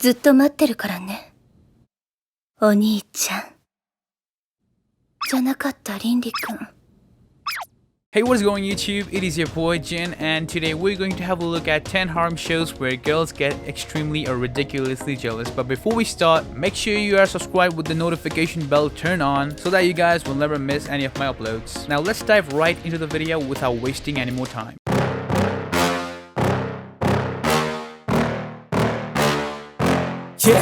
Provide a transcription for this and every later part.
ずっと待ってるからね。お兄ちゃん。じゃなかったリンリ君。Hey, what is going on YouTube? It is your boy Jin, and today we're going to have a look at 10 harem shows where girls get extremely or ridiculously jealous. But before we start, make sure you are subscribed with the notification bell turned on so that you guys will never miss any of my uploads. Now let's dive right into the video without wasting any more time. Yeah.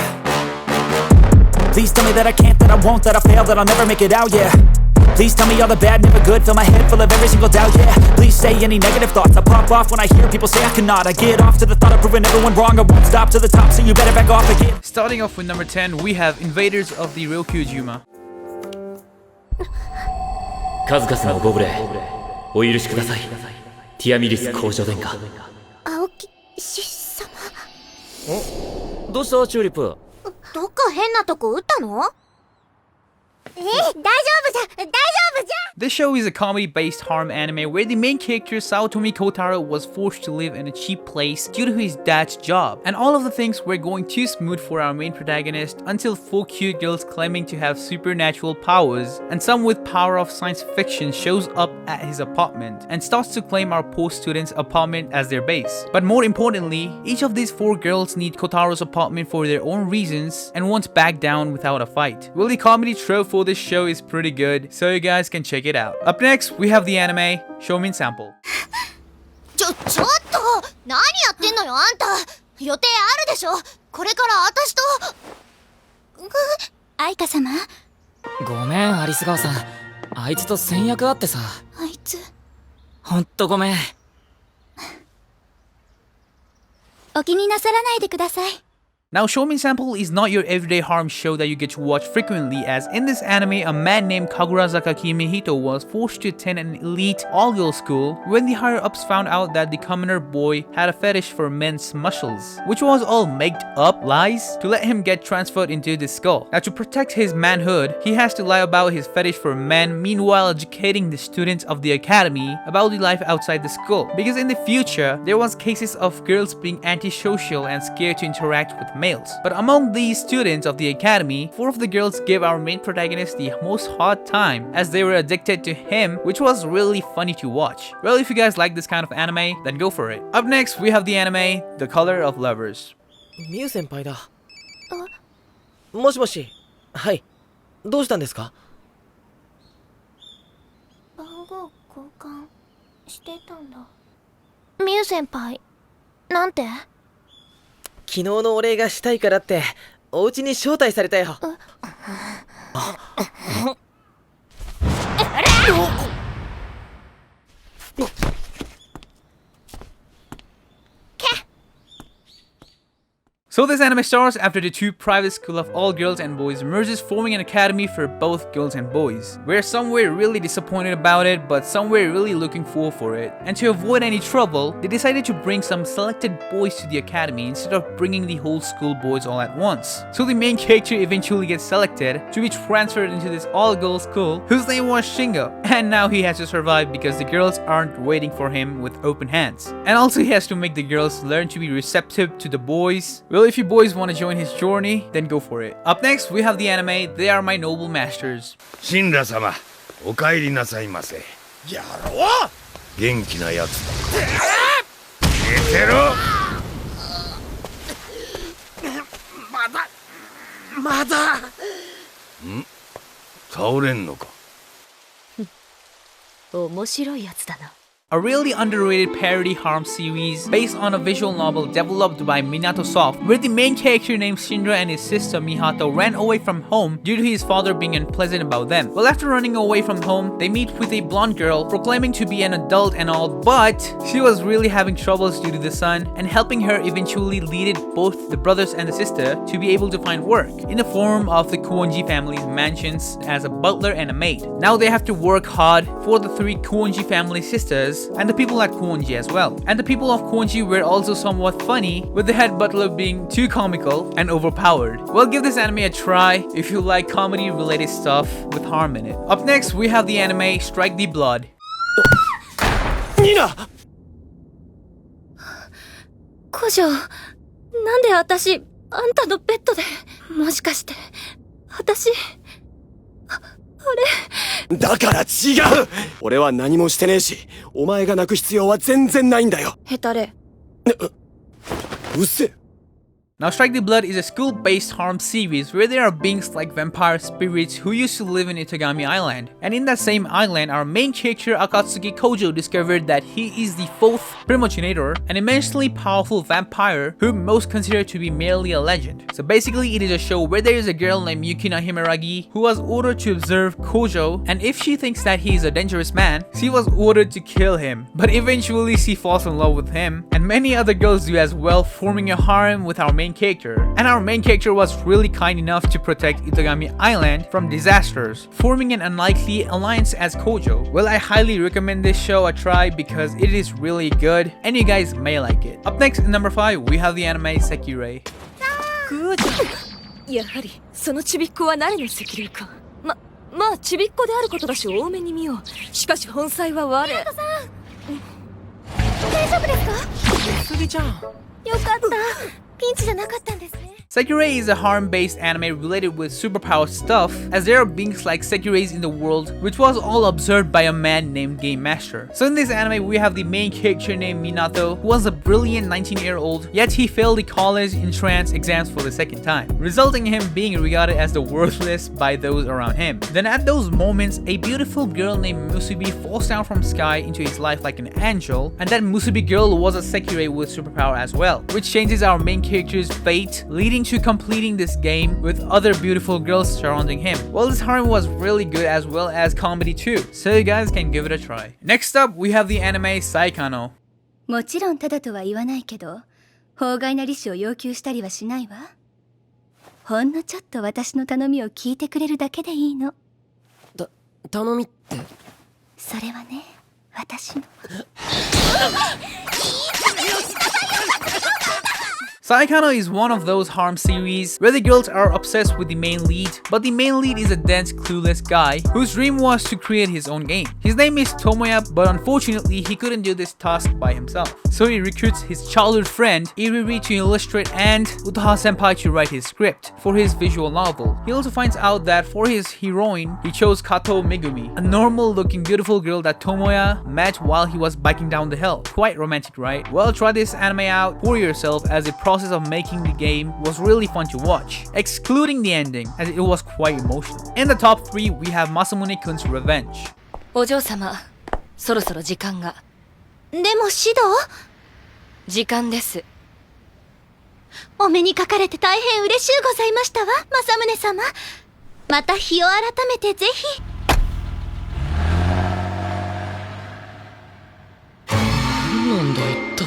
Please tell me that I can't, that I won't, that I fail, that I'll never make it out, yeah. Please tell me all the bad, never good, fill my head full of every single doubt, yeah. Please say any negative thoughts, I pop off when I hear people say I cannot. I get off to the thought of proving everyone wrong, I won't stop to the top, so you better back off again. Starting off with number 10, we have Invaders of the Ryokyu-jima. 数々のご無礼お許しください。ティアミリス公女殿下。青木獅子様。どうしたチューリップ。どっか変なとこ打ったの？大丈夫じゃん、大丈夫じゃん。 This show is a comedy-based harem anime where the main character Saotomi Kotaro was forced to live in a cheap place due to his dad's job. And all of the things were going too smooth for our main protagonist until 4 cute girls claiming to have supernatural powers and some with power of science fiction shows up at his apartment and starts to claim our poor student's apartment as their base. But more importantly, each of these 4 girls need Kotaro's apartment for their own reasons and won't back down without a fight. Well, the comedy trope for this show is pretty good, so you guys can check it out. Up next, we have the anime Shomin Sample. ちょっと何やってんのよあんた。予定あるでしょ。これから私と。愛花様。ごめんアリス川さん、あいつと先約あってさ。あいつ。ほんとごめん。お気になさらないでください。 Now, Shomin Sample is not your everyday harem show that you get to watch frequently, as in this anime, a man named Kagurazaka Kimihito was forced to attend an elite all-girls school when the higher-ups found out that the commoner boy had a fetish for men's muscles, which was all made-up lies to let him get transferred into the school. Now, to protect his manhood, he has to lie about his fetish for men, meanwhile educating the students of the academy about the life outside the school. Because in the future, there was cases of girls being antisocial and scared to interact with males. But among these students of the academy, 4 of the girls gave our main protagonist the most hard time as they were addicted to him, which was really funny to watch. Well, if you guys like this kind of anime, then go for it. Up next, we have the anime The Color of Lovers. ミュウ先輩だ。もしもし。はい。どうしたんですか？番号交換してたんだ。ミュウ先輩、なんて？ 昨日のお礼がしたいからってお家に招待されたよ。So this anime starts after the 2 private school of all girls and boys merges, forming an academy for both girls and boys, where some were really disappointed about it, but some were really looking forward for it. And to avoid any trouble, they decided to bring some selected boys to the academy instead of bringing the whole school boys all at once. So the main character eventually gets selected to be transferred into this all-girls school, whose name was Shingo. And now he has to survive because the girls aren't waiting for him with open hands. And also he has to make the girls learn to be receptive to the boys. Well, if you boys want to join his journey, then go for it. Up next, we have the anime They Are My Noble Masters. 神羅様、お帰りなさいませ。やろう。元気なやつだ。寝てろ。まだ。ん？倒れんのか。面白いやつだな。 A really underrated parody harem series based on a visual novel developed by Minato Soft, where the main character named Shinra and his sister Mihato ran away from home due to his father being unpleasant about them. Well, after running away from home, they meet with a blonde girl proclaiming to be an adult and all, but she was really having troubles due to the son, and helping her eventually leaded both the brothers and the sister to be able to find work in the form of the Kuonji family's mansions as a butler and a maid. Now they have to work hard for the 3 Kuonji family sisters and the people at Kuonji as well. And the people of Kuonji were also somewhat funny, with the head butler being too comical and overpowered. Well, give this anime a try if you like comedy related stuff with harm in it. Up next, we have the anime Strike the Blood. Nina! 古城、なんで私、あんたのベッドで、もしかして、私、だから違う。俺は何もしてねえし、お前が泣く必要は全然ないんだよ。ヘタレ。うっせえ。 Now, Strike the Blood is a school-based harem series where there are beings like vampire spirits who used to live in Itagami Island. And in that same island, our main character Akatsuki Kojo discovered that he is the 4th primogenitor, an immensely powerful vampire who most consider to be merely a legend. So basically, it is a show where there is a girl named Yukina Himeragi who was ordered to observe Kojo, and if she thinks that he is a dangerous man, she was ordered to kill him. But eventually, she falls in love with him, and many other girls do as well, forming a harem with our main character. And our main character was really kind enough to protect Itagami Island from disasters, forming an unlikely alliance as Kojo. Well, I highly recommend this show a try because it is really good and you guys may like it. Up next, in number 5, we have the anime Sekirei. やはり、そのちびっこは誰の責任か。まあ、ちびっこであることだし多めに見よう。しかし本妻は我。大丈夫ですか？すぎちゃん。よかった。ピンチじゃなかったんですね。Sekirei is a harem-based anime related with superpower stuff, as there are beings like Sekireis in the world, which was all observed by a man named Game Master. So in this anime, we have the main character named Minato, who was a brilliant 19-year-old, yet he failed the college entrance exams for the second time, resulting in him being regarded as the worthless by those around him. Then at those moments, a beautiful girl named Musubi falls down from sky into his life like an angel, and that Musubi girl was a Sekirei with superpower as well, which changes our main character's fate, leading to completing this game with other beautiful girls surrounding him. Well, this harem was really good as well as comedy too, so you guys can give it a try. Next up, we have the anime Saikano. もちろんただとは言わないけど、法外な利子を要求したりはしないわ。ほんのちょっと私の頼みを聞いてくれるだけでいいの。頼みって。それはね、私の。Saikano is one of those harem series where the girls are obsessed with the main lead, but the main lead is a dense, clueless guy whose dream was to create his own game. His name is Tomoya, but unfortunately he couldn't do this task by himself. So he recruits his childhood friend Iriri to illustrate and Utaha Senpai to write his script for his visual novel. He also finds out that for his heroine, he chose Kato Megumi, a normal looking beautiful girl that Tomoya met while he was biking down the hill. Quite romantic, right? Well, try this anime out for yourself, as the process of making the game was really fun to watch, excluding the ending as it was quite emotional. In the top 3, we have Masune Kuns Revenge. お嬢様、そろそろ時間が。でも指導？時間です。お目にかかれて大変嬉しゅうございましたわ、政宗様。また日を改めてぜひ。なんだ一体。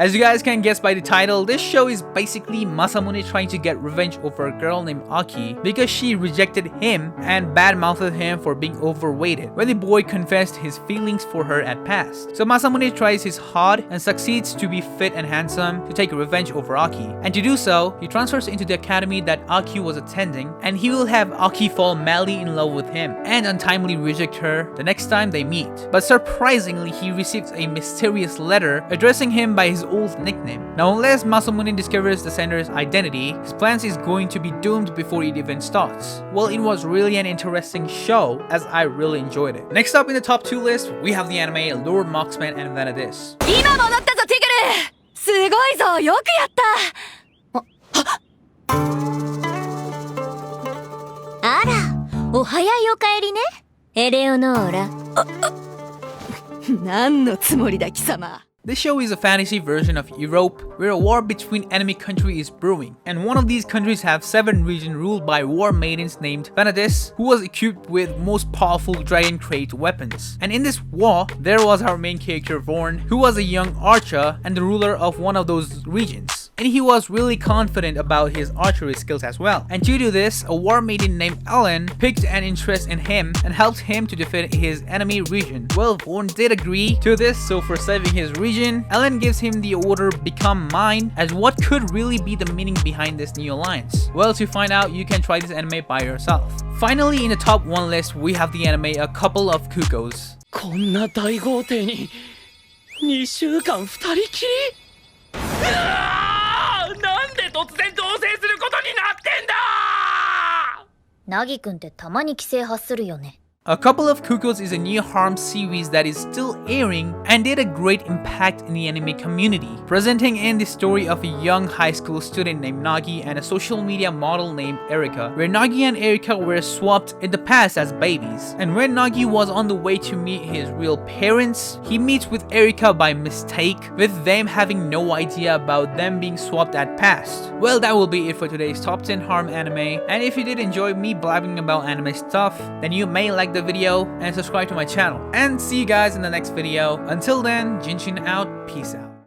As you guys can guess by the title, this show is basically Masamune trying to get revenge over a girl named Aki because she rejected him and badmouthed him for being overweighted when the boy confessed his feelings for her at past. So Masamune tries his hard and succeeds to be fit and handsome to take revenge over Aki. And to do so, he transfers into the academy that Aki was attending, and he will have Aki fall madly in love with him and untimely reject her the next time they meet. But surprisingly, he receives a mysterious letter addressing him by his old nickname. Now, unless Masamune discovers the sender's identity, his plans is going to be doomed before it even starts. Well, it was really an interesting show, as I really enjoyed it. Next up in the top 2 list, we have the anime Lord Mocksman and Vana. 今戻ったぞティグル。すごいぞ、よくやった。あら、お早いお帰りね、エレオノーラ。何のつもりだ貴様。 This show is a fantasy version of Europe, where a war between enemy countries is brewing, and one of these countries have 7 regions ruled by war maidens named Vanades, who was equipped with most powerful dragon crate weapons. And in this war, there was our main character Vorn, who was a young archer and the ruler of one of those regions. And he was really confident about his archery skills as well. And due to this, a war maiden named Ellen picked an interest in him and helped him to defend his enemy region. Well, Vorn did agree to this, so for saving his region, Ellen gives him the order "Become mine," as what could really be the meaning behind this new alliance? Well, to find out, you can try this anime by yourself. Finally, in the top 1 list, we have the anime A Couple of Cuckoos. こんな大豪邸に2週間2人きり。ナギくんってたまに規制発するよね。 A Couple of Cuckoos is a new harem series that is still airing and did a great impact in the anime community, presenting in the story of a young high school student named Nagi and a social media model named Erika, where Nagi and Erika were swapped in the past as babies. And when Nagi was on the way to meet his real parents, he meets with Erika by mistake, with them having no idea about them being swapped at past. Well, that will be it for today's top 10 harem anime, and if you did enjoy me blabbing about anime stuff, then you may like the video and subscribe to my channel. And see you guys in the next video. Until then, Jinshin out, peace out.